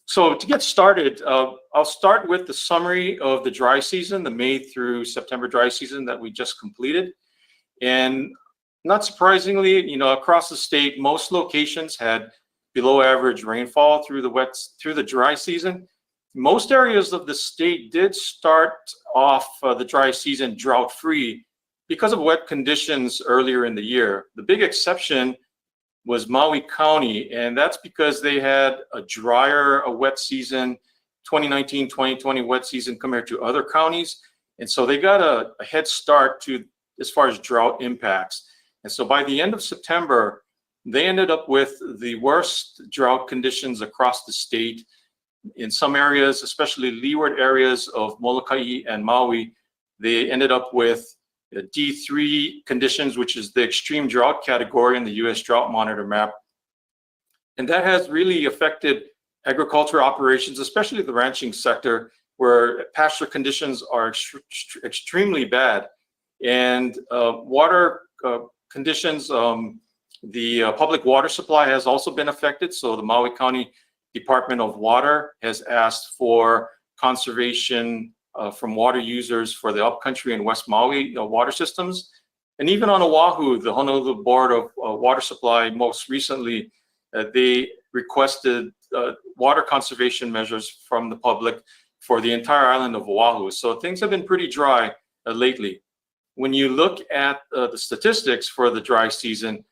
So to get started, I'll start with the summary of the dry season, the May through September dry season that we just completed. And not surprisingly, across the state, most locations had below average rainfall through the dry season. Most areas of the state did start off the dry season drought-free because of wet conditions earlier in the year. The big exception was Maui County, and that's because they had a wet season, 2019-2020 wet season compared to other counties. And so they got a head start as far as drought impacts. And so by the end of September, they ended up with the worst drought conditions across the state. In some areas, especially leeward areas of Molokai and Maui, they ended up with D3 conditions, which is the extreme drought category in the U.S. Drought Monitor map. And that has really affected agriculture operations, especially the ranching sector, where pasture conditions are extremely bad. And water conditions, the public water supply has also been affected. So the Maui County Department of Water has asked for conservation from water users for the upcountry and West Maui water systems. And even on Oahu, the Honolulu Board of Water Supply most recently, they requested water conservation measures from the public for the entire island of Oahu. So things have been pretty dry lately. When you look at the statistics for the dry season,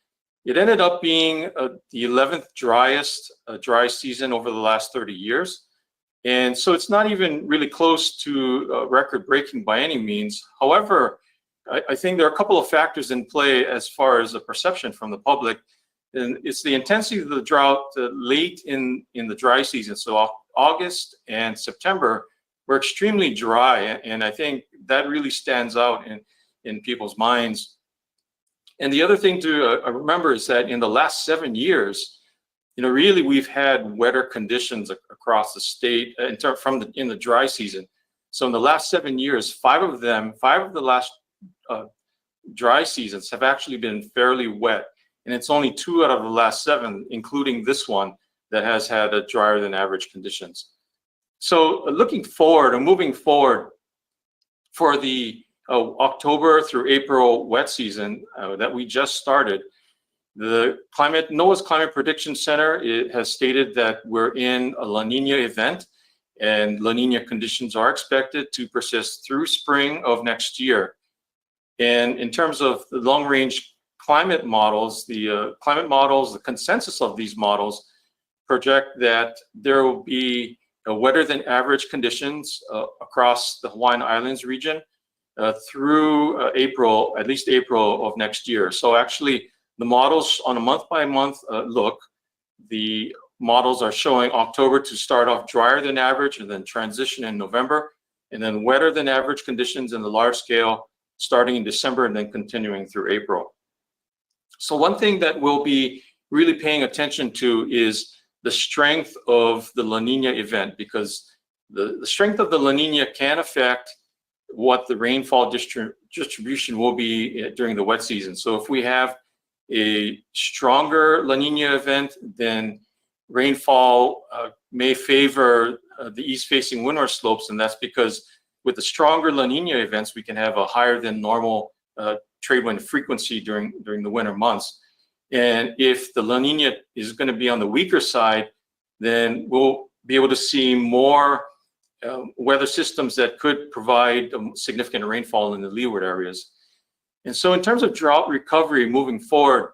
it ended up being the 11th driest dry season over the last 30 years. And so it's not even really close to record-breaking by any means. However, I think there are a couple of factors in play as far as the perception from the public. And it's the intensity of the drought late in the dry season. So August and September were extremely dry. And I think that really stands out in people's minds. And the other thing to remember is that in the last 7 years, really we've had wetter conditions across the state in the dry season. So in the last 7 years, five of the last dry seasons have actually been fairly wet. And it's only 2 out of the last 7, including this one, that has had a drier than average conditions. So looking forward or moving forward for the October through April wet season that we just started, NOAA's Climate Prediction Center has stated that we're in a La Niña event, and La Niña conditions are expected to persist through spring of next year. And in terms of the long-range climate models, the consensus of these models project that there will be wetter than average conditions across the Hawaiian Islands region through April, at least April of next year. So actually, the models on a month-by-month look, the models are showing October to start off drier than average and then transition in November, and then wetter than average conditions in the large scale starting in December and then continuing through April. So one thing that we'll be really paying attention to is the strength of the La Niña event, because the strength of the La Niña can affect what the rainfall distribution will be during the wet season. So if we have a stronger La Niña event, then rainfall may favor the east-facing windward slopes, and that's because with the stronger La Niña events, we can have a higher than normal trade wind frequency during the winter months. And if the La Niña is going to be on the weaker side, then we'll be able to see more weather systems that could provide significant rainfall in the leeward areas. And so in terms of drought recovery moving forward,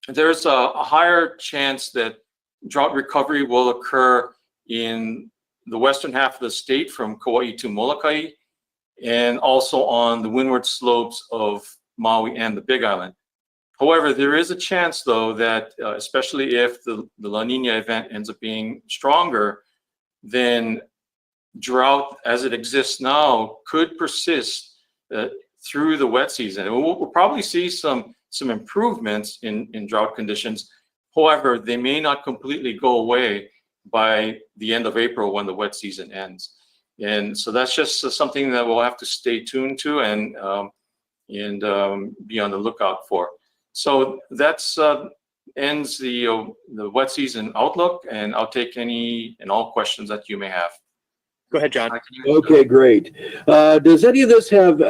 there's a higher chance that drought recovery will occur in the western half of the state from Kauai to Molokai, and also on the windward slopes of Maui and the Big Island. However, there is a chance, though, that especially if the La Niña event ends up being stronger, then drought as it exists now could persist through the wet season. And we'll probably see some improvements in drought conditions. However, they may not completely go away by the end of April when the wet season ends. And so that's just something that we'll have to stay tuned to and be on the lookout for. So that's ends the wet season outlook, and I'll take any and all questions that you may have. Go ahead, John. Okay, great. Does any of this have,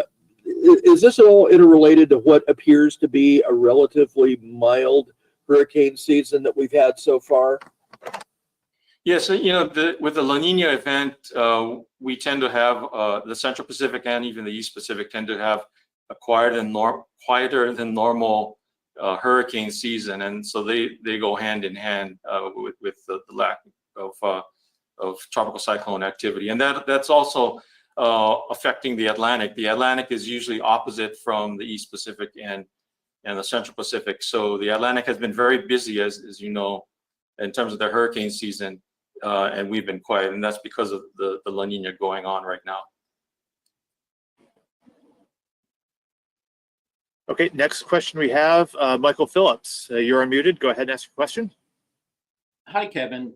is this at all interrelated to what appears to be a relatively mild hurricane season that we've had so far? Yes, you know, with the La Nina event, we tend to have the Central Pacific and even the East Pacific tend to have a quieter than normal hurricane season, and so they go hand in hand with the lack of tropical cyclone activity, and that's also affecting the Atlantic. The Atlantic is usually opposite from the East Pacific and the Central Pacific, so the Atlantic has been very busy, as you know, in terms of the hurricane season, and we've been quiet, and that's because of the La Nina going on right now. Okay, next question we have, Michael Phillips. You're unmuted. Go ahead and ask your question. Hi, Kevin.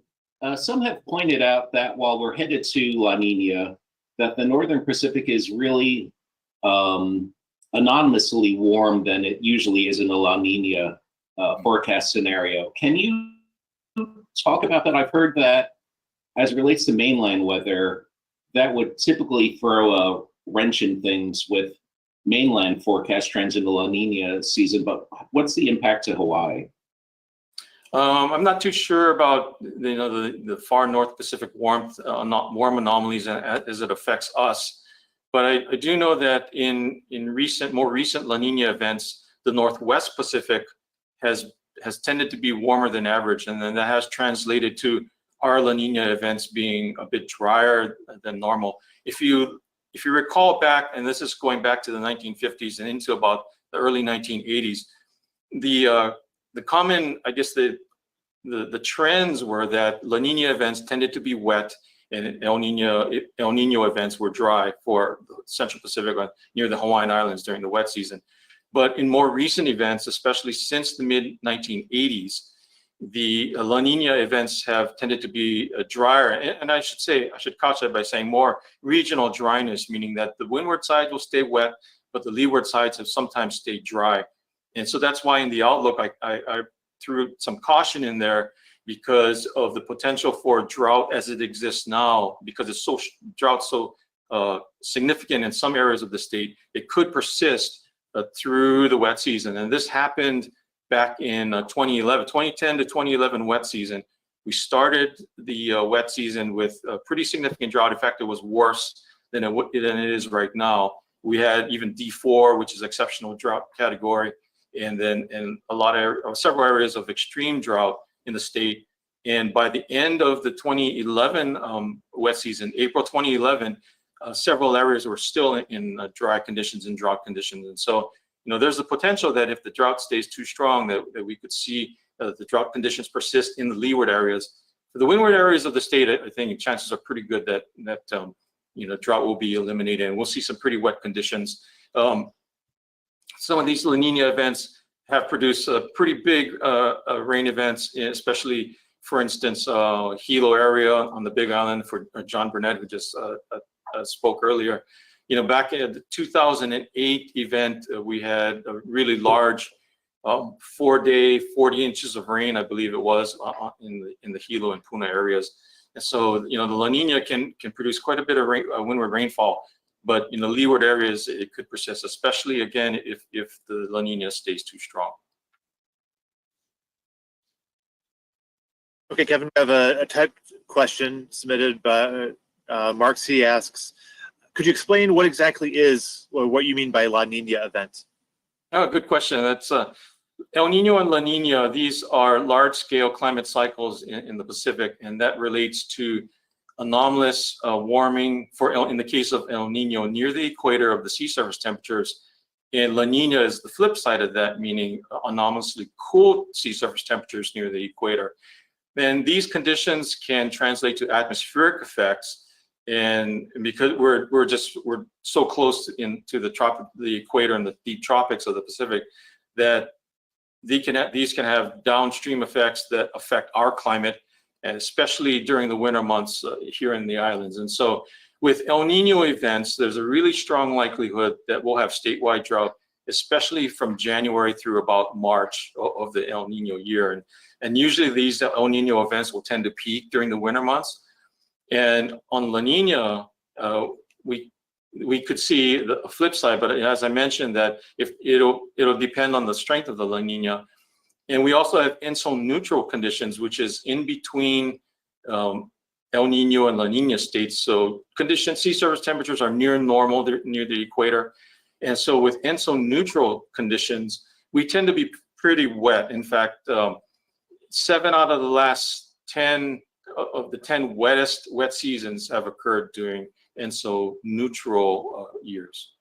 Some have pointed out that while we're headed to La Nina, that the Northern Pacific is really anomalously warm than it usually is in a La Nina forecast scenario. Can you talk about that? I've heard that as it relates to mainland weather, that would typically throw a wrench in things with mainland forecast trends in the La Nina season, but what's the impact to Hawaii? I'm not too sure about the far North Pacific warm anomalies as it affects us, but I do know that in more recent La Nina events, the Northwest Pacific has tended to be warmer than average, and then that has translated to our La Nina events being a bit drier than normal. If you recall back, and this is going back to the 1950s and into about the early 1980s, the common, I guess the trends were that La Nina events tended to be wet and El Nino events were dry for the Central Pacific near the Hawaiian Islands during the wet season. But in more recent events, especially since the mid-1980s, the La Nina events have tended to be drier, and I should couch that by saying more regional dryness, meaning that the windward sides will stay wet, but the leeward sides have sometimes stayed dry. And so that's why in the outlook, I threw some caution in there because of the potential for drought as it exists now, because it's drought so significant in some areas of the state, it could persist through the wet season. And this happened back in 2010 to 2011 wet season. We started the wet season with a pretty significant drought. In fact, it was worse than it is right now. We had even D4, which is exceptional drought category, and then several areas of extreme drought in the state. And by the end of the 2011 wet season, April 2011, several areas were still in dry conditions and drought conditions. And so, there's a potential that if the drought stays too strong, that we could see the drought conditions persist in the leeward areas. For the windward areas of the state, I think chances are pretty good that drought will be eliminated, and we'll see some pretty wet conditions. Some of these La Nina events have produced pretty big rain events, especially, for instance, Hilo area on the Big Island for John Burnett, who just spoke earlier. Back in the 2008 event, we had a really large 4-day, 40 inches of rain, I believe it was, in the Hilo and Puna areas. And so, the La Nina can produce quite a bit of windward rainfall, but in the leeward areas, it could persist, especially, again, if the La Nina stays too strong. Okay, Kevin, we have a typed question submitted by Mark C. asks, could you explain what exactly is, or what you mean by La Nina event? Oh, good question. That's El Nino and La Nina. These are large-scale climate cycles in the Pacific, and that relates to anomalous warming in the case of El Nino near the equator of the sea surface temperatures. And La Nina is the flip side of that, meaning anomalously cool sea surface temperatures near the equator. Then these conditions can translate to atmospheric effects. And because we're so close to the equator and the deep tropics of the Pacific, that these can have downstream effects that affect our climate, and especially during the winter months here in the islands. And so with El Nino events, there's a really strong likelihood that we'll have statewide drought, especially from January through about March of the El Nino year. And usually these El Nino events will tend to peak during the winter months. And on La Nina, we could see the flip side, but as I mentioned, that if it'll depend on the strength of the La Nina. And we also have enso neutral conditions, which is in between El Nino and La Nina states. So sea surface temperatures are near normal, they're near the equator. And so with enso neutral conditions, we tend to be pretty wet. In fact, 7 out of the last 10 of the 10 wettest wet seasons have occurred during enso neutral years.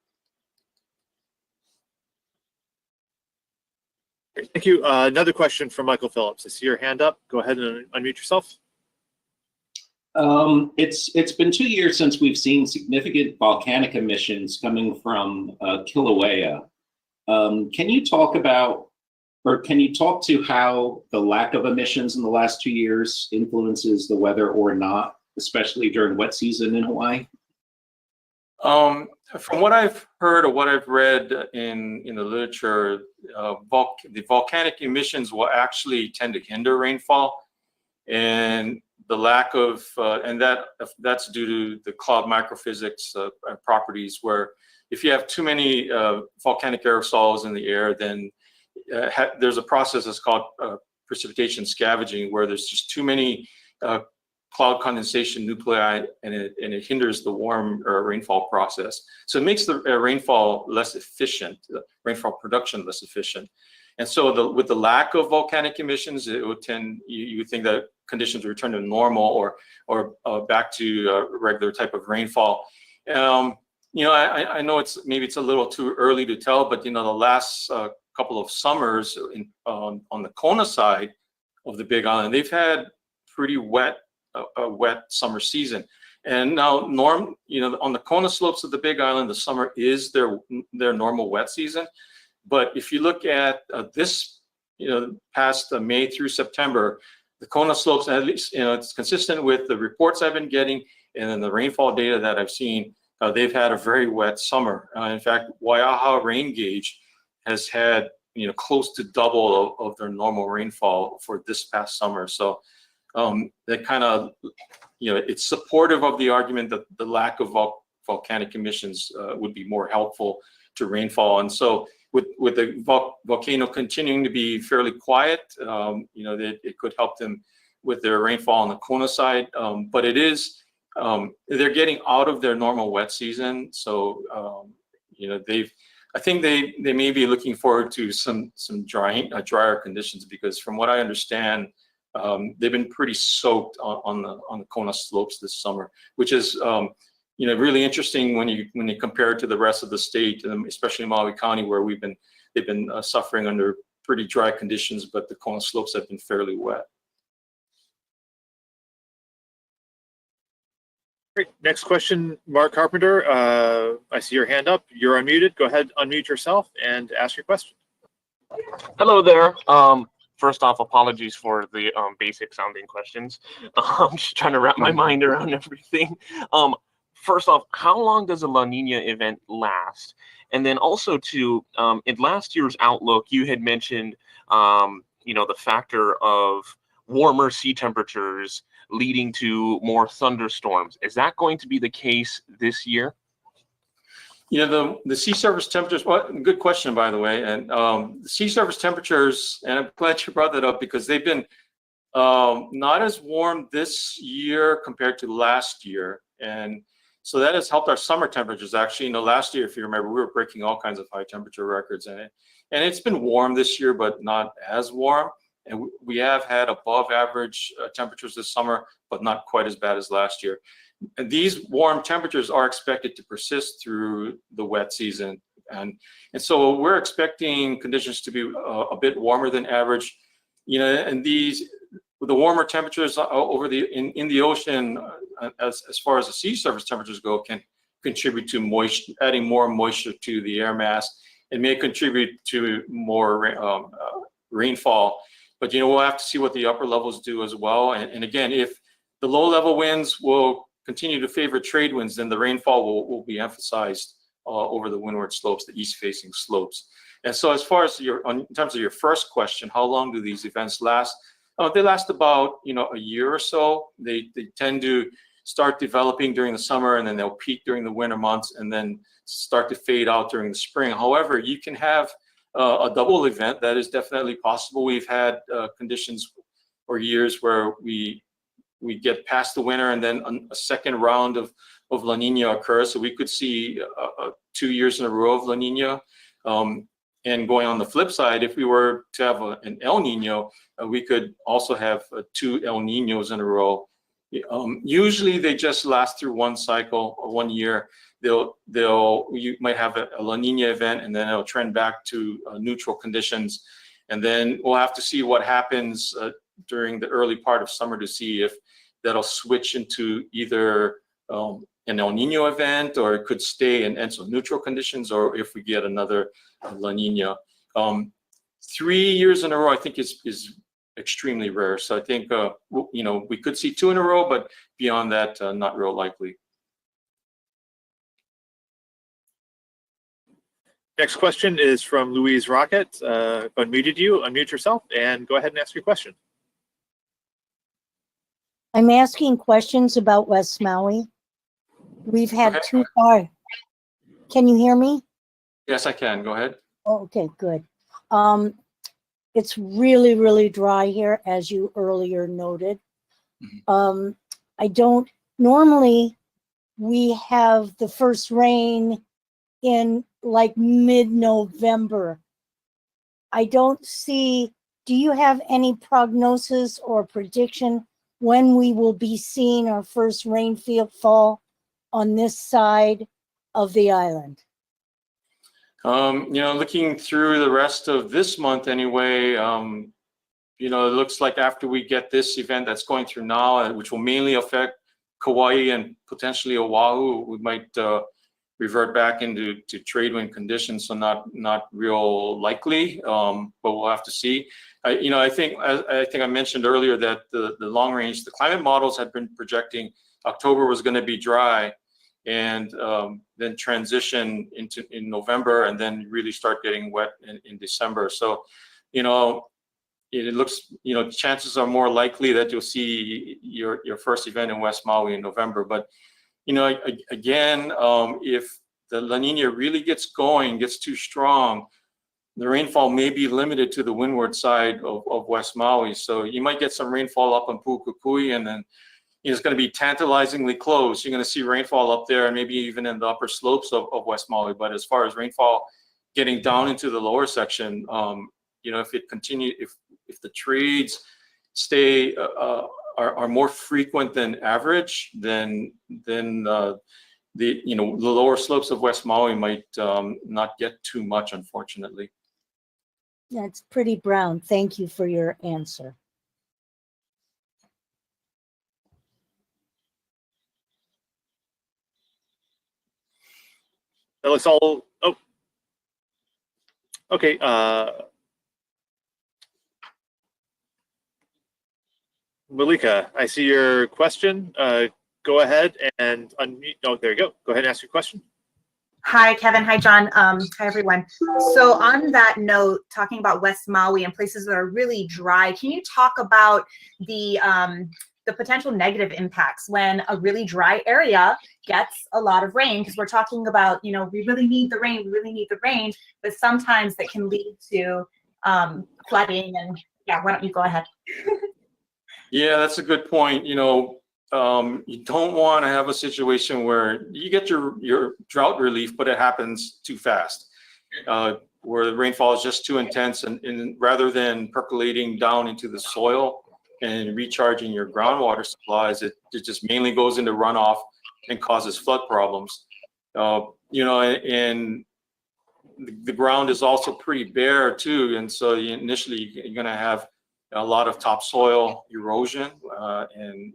Great. Thank you. Another question from Michael Phillips. I see your hand up. Go ahead and unmute yourself. It's been 2 years since we've seen significant volcanic emissions coming from Kilauea. Can you talk about, or can you talk to how the lack of emissions in the last 2 years influences the weather or not, especially during wet season in Hawaii? From what I've heard or what I've read in the literature, the volcanic emissions will actually tend to hinder rainfall, and the lack of that's due to the cloud microphysics properties, where if you have too many volcanic aerosols in the air, then there's a process that's called precipitation scavenging, where there's just too many cloud condensation nuclei, and it hinders the warm rainfall process. So it makes the rainfall less efficient, rainfall production less efficient. And so with the lack of volcanic emissions, it would tend, you would think that conditions return to normal or back to regular type of rainfall. I know maybe it's a little too early to tell, but the last couple of summers on the Kona side of the Big Island, they've had pretty wet summer season. And now on the Kona slopes of the Big Island, the summer is their normal wet season. But if you look at this, past May through September, the Kona slopes, at least, it's consistent with the reports I've been getting and then the rainfall data that I've seen. They've had a very wet summer. In fact, Waiaha rain gauge has had, close to double of their normal rainfall for this past summer. So that kind of, it's supportive of the argument that the lack of volcanic emissions would be more helpful to rainfall. And so with the volcano continuing to be fairly quiet, it could help them with their rainfall on the Kona side. But it is, they're getting out of their normal wet season. So, I think they may be looking forward to some drier conditions, because from what I understand, they've been pretty soaked on the Kona slopes this summer, which is really interesting when you compare it to the rest of the state, especially Maui County, where they've been suffering under pretty dry conditions, but the Kona slopes have been fairly wet. Great. Next question, Mark Carpenter. I see your hand up. You're unmuted. Go ahead, unmute yourself and ask your question. Hello there. First off, apologies for the basic sounding questions. I'm just trying to wrap my mind around everything. First off, how long does a La Nina event last? And then also in last year's Outlook, you had mentioned, the factor of warmer sea temperatures leading to more thunderstorms. Is that going to be the case this year? The sea surface temperatures, good question, by the way. And the sea surface temperatures, and I'm glad you brought that up, because they've been not as warm this year compared to last year. And so that has helped our summer temperatures. Actually, last year, if you remember, we were breaking all kinds of high temperature records in it. And it's been warm this year, but not as warm. And we have had above average temperatures this summer, but not quite as bad as last year. And these warm temperatures are expected to persist through the wet season. And so we're expecting conditions to be a bit warmer than average. And the warmer temperatures in the ocean, as far as the sea surface temperatures go, can contribute to adding more moisture to the air mass. It may contribute to more rainfall. But we'll have to see what the upper levels do as well. And again, if the low level winds will continue to favor trade winds, then the rainfall will be emphasized over the windward slopes, the east-facing slopes. And so as far as in terms of your first question, how long do these events last? They last about, a year or so. They tend to start developing during the summer, and then they'll peak during the winter months, and then start to fade out during the spring. However, you can have a double event. That is definitely possible. We've had conditions or years where we get past the winter, and then a second round of La Nina occurs. So we could see 2 years in a row of La Nina. And going on the flip side, if we were to have an El Nino, we could also have 2 El Ninos in a row. Usually they just last through one cycle or 1 year. You might have a La Nina event, and then it'll trend back to neutral conditions. And then we'll have to see what happens during the early part of summer to see if that'll switch into either an El Nino event, or it could stay in so neutral conditions, or if we get another La Nina. 3 years in a row, I think is extremely rare. So I think, we could see 2 in a row, but beyond that, not real likely. Next question is from Louise Rocket. I've unmuted you. Unmute yourself and go ahead and ask your question. I'm asking questions about West Maui. We've had Okay. 2 fire. Can you hear me? Yes, I can. Go ahead. Oh, okay, good. It's really, really dry here, as you earlier noted. Normally we have the first rain in like mid-November. I don't see, do you have any prognosis or prediction when we will be seeing our first rainfall on this side of the island? Looking through the rest of this month anyway, it looks like after we get this event that's going through now, which will mainly affect Kauai and potentially Oahu, we might revert back into trade wind conditions. So not real likely, but we'll have to see. I think I mentioned earlier that the long range, the climate models had been projecting October was going to be dry, and then transition in November, and then really start getting wet in December. So, it looks, chances are more likely that you'll see your first event in West Maui in November. But, again, if the La Nina really gets too strong, the rainfall may be limited to the windward side of West Maui. So you might get some rainfall up on Pu'ukukui, and then it's going to be tantalizingly close. You're going to see rainfall up there, and maybe even in the upper slopes of West Maui. But as far as rainfall getting down into the lower section, if it continues, if the trades stay are more frequent than average, then the lower slopes of West Maui might not get too much, unfortunately. That's pretty brown. Thank you for your answer. That looks all, oh. Okay, Malika, I see your question. Go ahead and unmute. Oh, there you go. Go ahead and ask your question. Hi, Kevin. Hi, John. Hi, everyone. So on that note, talking about West Maui and places that are really dry, can you talk about the potential negative impacts when a really dry area gets a lot of rain? Because we're talking about, we really need the rain, but sometimes that can lead to flooding. And yeah, why don't you go ahead? Yeah, that's a good point. You don't want to have a situation where you get your drought relief, but it happens too fast, where the rainfall is just too intense, and rather than percolating down into the soil and recharging your groundwater supplies, it just mainly goes into runoff and causes flood problems. And the ground is also pretty bare too, and so initially you're going to have a lot of topsoil erosion, and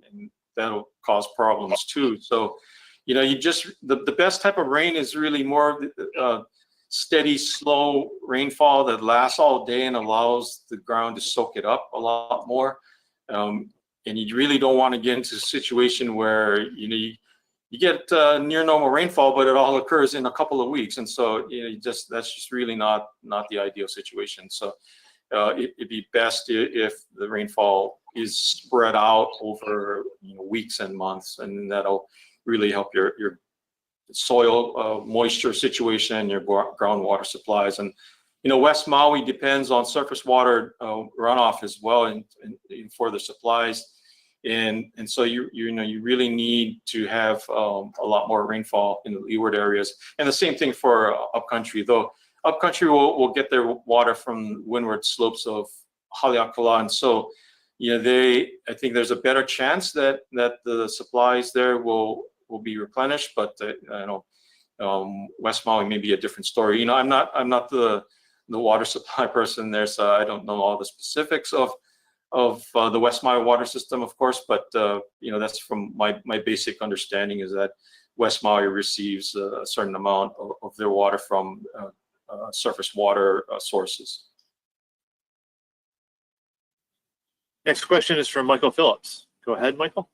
that'll cause problems too. So, the best type of rain is really more steady, slow rainfall that lasts all day and allows the ground to soak it up a lot more. And you really don't want to get into a situation where you get near normal rainfall, but it all occurs in a couple of weeks, and so that's just really not the ideal situation. So it'd be best if the rainfall is spread out over weeks and months, and that'll really help your soil moisture situation, your groundwater supplies. And West Maui depends on surface water runoff as well, and for the supplies. And so you really need to have a lot more rainfall in the leeward areas, and the same thing for upcountry. Though upcountry will get their water from windward slopes of Haleakala, and so I think there's a better chance that the supplies there will be replenished. But West Maui may be a different story. I'm not the water supply person there, so I don't know all the specifics of the West Maui water system, of course, but that's from my basic understanding, is that West Maui receives a certain amount of their water from surface water sources. Next question is from Michael Phillips. Go ahead, Michael.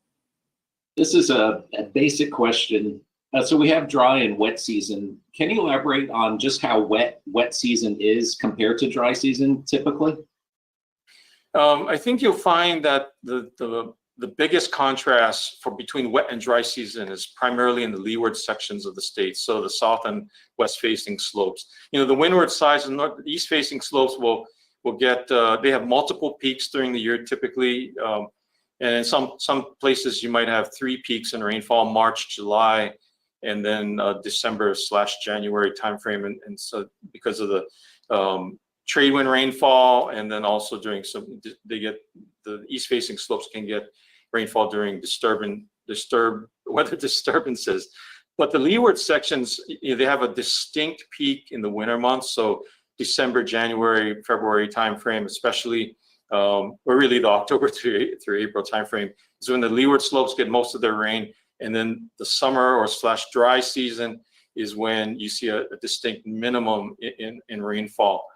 This is a basic question. So we have dry and wet season. Can you elaborate on just how wet season is compared to dry season typically? I think you'll find that the biggest contrast between wet and dry season is primarily in the leeward sections of the state, so the south and west facing slopes. The windward sides and east facing slopes will get they have multiple peaks during the year typically, and in some places you might have 3 peaks in rainfall: March, July, and then December/January timeframe, and so because of the trade wind rainfall, and then also during the east facing slopes can get rainfall during weather disturbances. But the leeward sections, they have a distinct peak in the winter months. So December, January, February timeframe, especially, or really the October through April timeframe, is when the leeward slopes get most of their rain. And then the summer or /dry season is when you see a distinct minimum in rainfall.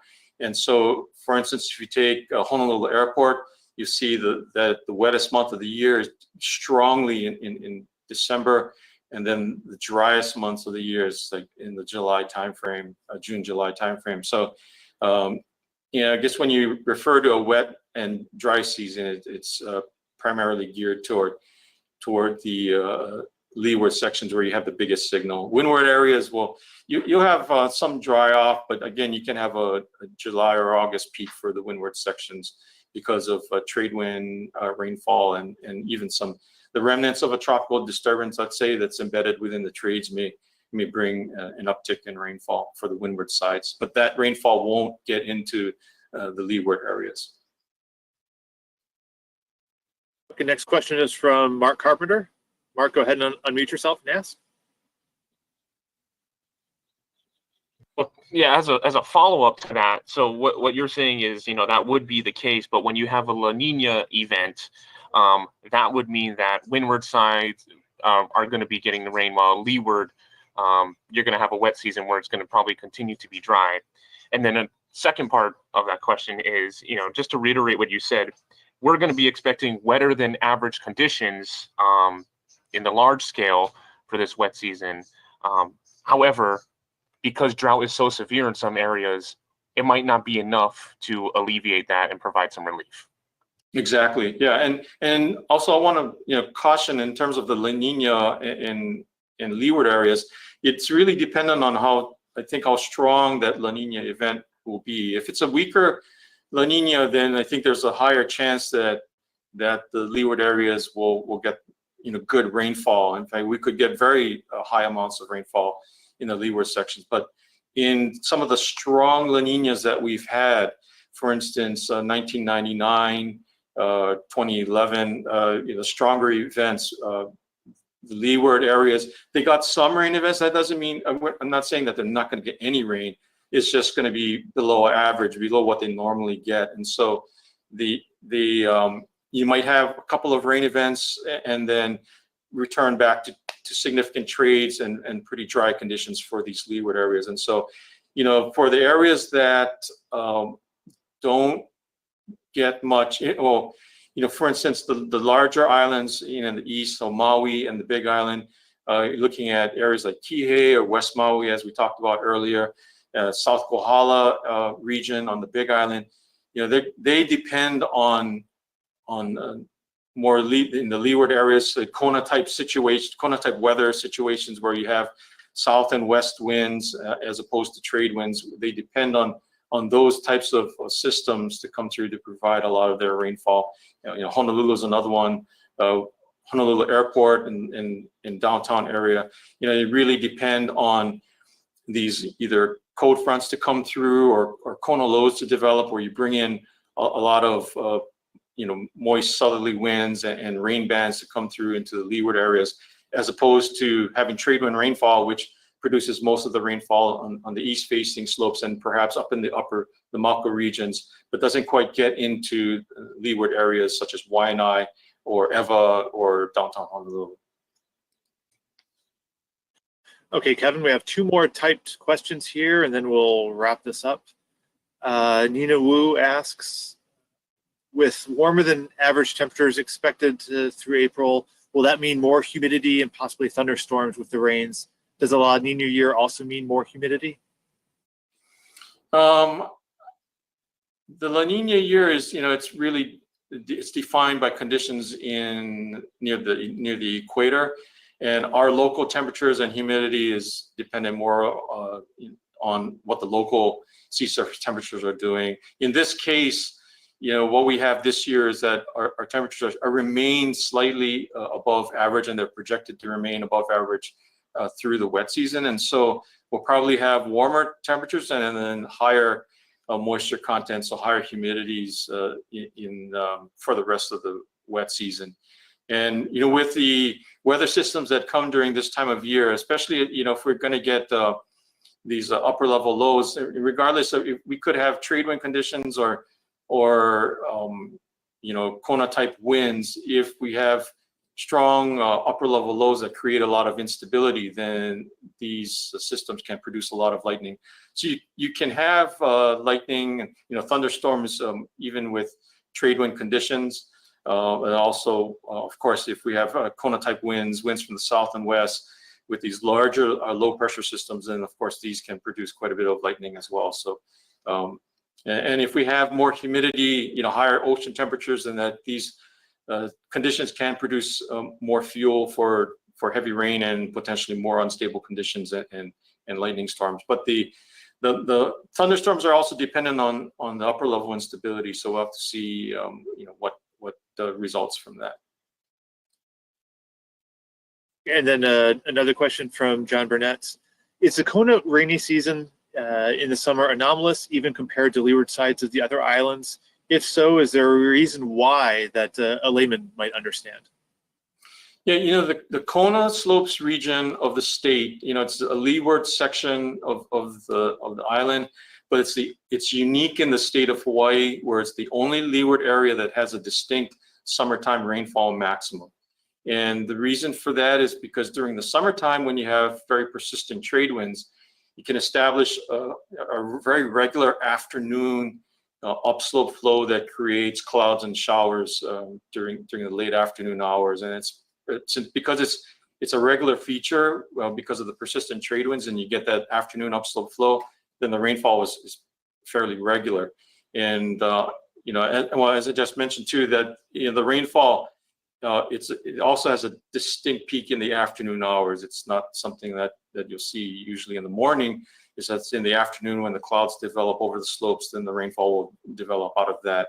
And so, for instance, if you take Honolulu Airport, you see that the wettest month of the year is strongly in December, and then the driest months of the year is like in the July timeframe, June-July timeframe. So, I guess when you refer to a wet and dry season, it's primarily geared toward the leeward sections where you have the biggest signal. Windward areas you'll have some dry off, but again, you can have a July or August peak for the windward sections because of trade wind rainfall, and even the remnants of a tropical disturbance, let's say, that's embedded within the trades may bring an uptick in rainfall for the windward sides, but that rainfall won't get into the leeward areas. Okay, next question is from Mark Carpenter. Mark, go ahead and unmute yourself and ask. Well, yeah, as a follow-up to that, so what you're saying is, that would be the case, but when you have a La Niña event, that would mean that windward sides are going to be getting the rain, while leeward, you're going to have a wet season where it's going to probably continue to be dry. And then a second part of that question is, just to reiterate what you said, we're going to be expecting wetter than average conditions in the large scale for this wet season. However, because drought is so severe in some areas, it might not be enough to alleviate that and provide some relief. Exactly. Yeah, and also I want to caution in terms of the La Niña in leeward areas. It's really dependent on how strong that La Niña event will be. If it's a weaker La Niña, then I think there's a higher chance that the leeward areas will get good rainfall. In fact, we could get very high amounts of rainfall in the leeward sections. But in some of the strong La Niñas that we've had, for instance, 1999, 2011, stronger events, the leeward areas, they got some rain events. That doesn't mean, I'm not saying that they're not going to get any rain. It's just going to be below average, below what they normally get. And so you might have a couple of rain events and then return back to significant trades and pretty dry conditions for these leeward areas. And so, for the areas that don't get much, for instance, the larger islands in the east, so Maui and the Big Island, looking at areas like Kihei or West Maui, as we talked about earlier, South Kohala region on the Big Island, they depend on more in the leeward areas, the Kona type weather situations where you have south and west winds as opposed to trade winds. They depend on those types of systems to come through to provide a lot of their rainfall. Honolulu is another one. Honolulu Airport and in downtown area, they really depend on these either cold fronts to come through or Kona lows to develop, where you bring in a lot of moist southerly winds and rain bands to come through into the leeward areas, as opposed to having trade wind rainfall, which produces most of the rainfall on the east facing slopes and perhaps up in the Mauka regions, but doesn't quite get into leeward areas such as Waianae or Ewa or downtown Honolulu. Okay, Kevin, we have 2 more typed questions here, and then we'll wrap this up. Nina Wu asks, with warmer than average temperatures expected through April, will that mean more humidity and possibly thunderstorms with the rains? Does a La Nina year also mean more humidity? The La Nina year is, it's defined by conditions near the equator, and our local temperatures and humidity is dependent more on what the local sea surface temperatures are doing. In this case, what we have this year is that our temperatures remain slightly above average, and they're projected to remain above average through the wet season. And so we'll probably have warmer temperatures and then higher moisture content, so higher humidities for the rest of the wet season. And with the weather systems that come during this time of year, especially if we're going to get these upper level lows, regardless of if we could have trade wind conditions or Kona type winds, if we have strong upper level lows that create a lot of instability, then these systems can produce a lot of lightning. So you can have lightning, thunderstorms, even with trade wind conditions. And also, of course, if we have Kona type winds from the south and west with these larger low pressure systems, then of course these can produce quite a bit of lightning as well. So, and if we have more humidity, higher ocean temperatures, then that these conditions can produce more fuel for heavy rain and potentially more unstable conditions and lightning storms. But the thunderstorms are also dependent on the upper level instability. So we'll have to see, what results from that. And then another question from John Burnett. Is the Kona rainy season in the summer anomalous, even compared to leeward sides of the other islands? If so, is there a reason why that a layman might understand? Yeah, the Kona Slopes region of the state, it's a leeward section of the island, but it's unique in the state of Hawaii, where it's the only leeward area that has a distinct summertime rainfall maximum. And the reason for that is because during the summertime, when you have very persistent trade winds, you can establish a very regular afternoon upslope flow that creates clouds and showers during the late afternoon hours. And it's because it's a regular feature because of the persistent trade winds, and you get that afternoon upslope flow, then the rainfall is fairly regular. And as I just mentioned too, that the rainfall it also has a distinct peak in the afternoon hours. It's not something that you'll see usually in the morning. That's in the afternoon when the clouds develop over the slopes, then the rainfall will develop out of that.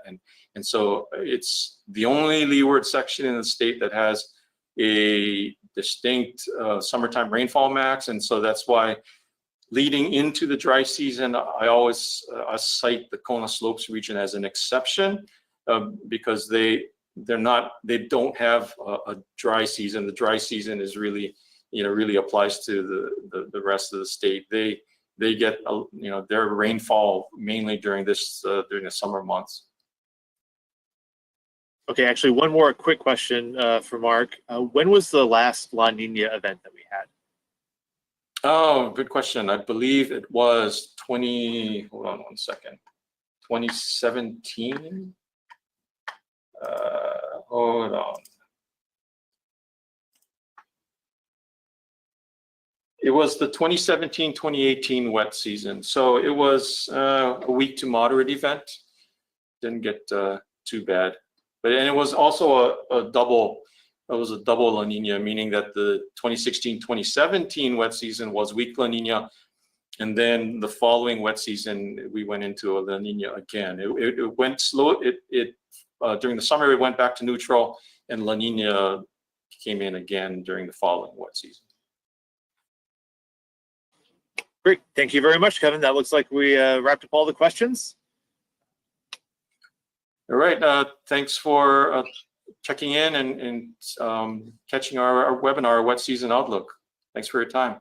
And so it's the only leeward section in the state that has a distinct summertime rainfall max. And so that's why leading into the dry season, I always cite the Kona Slopes region as an exception because they don't have a dry season. The dry season is really applies to the rest of the state. They get their rainfall mainly during the summer months. Okay, actually, one more quick question for Mark. When was the last La Nina event that we had? Oh, good question. I believe it was 2017. Hold on. It was the 2017-2018 wet season. So it was a weak to moderate event. Didn't get too bad. And it was also a double. It was a double La Nina, meaning that the 2016-2017 wet season was weak La Nina, and then the following wet season we went into a La Nina again. It went slow. During the summer it went back to neutral, and La Nina came in again during the following wet season. Great. Thank you very much, Kevin. That looks like we wrapped up all the questions. All right. Thanks for checking in and catching our webinar, Wet Season Outlook. Thanks for your time.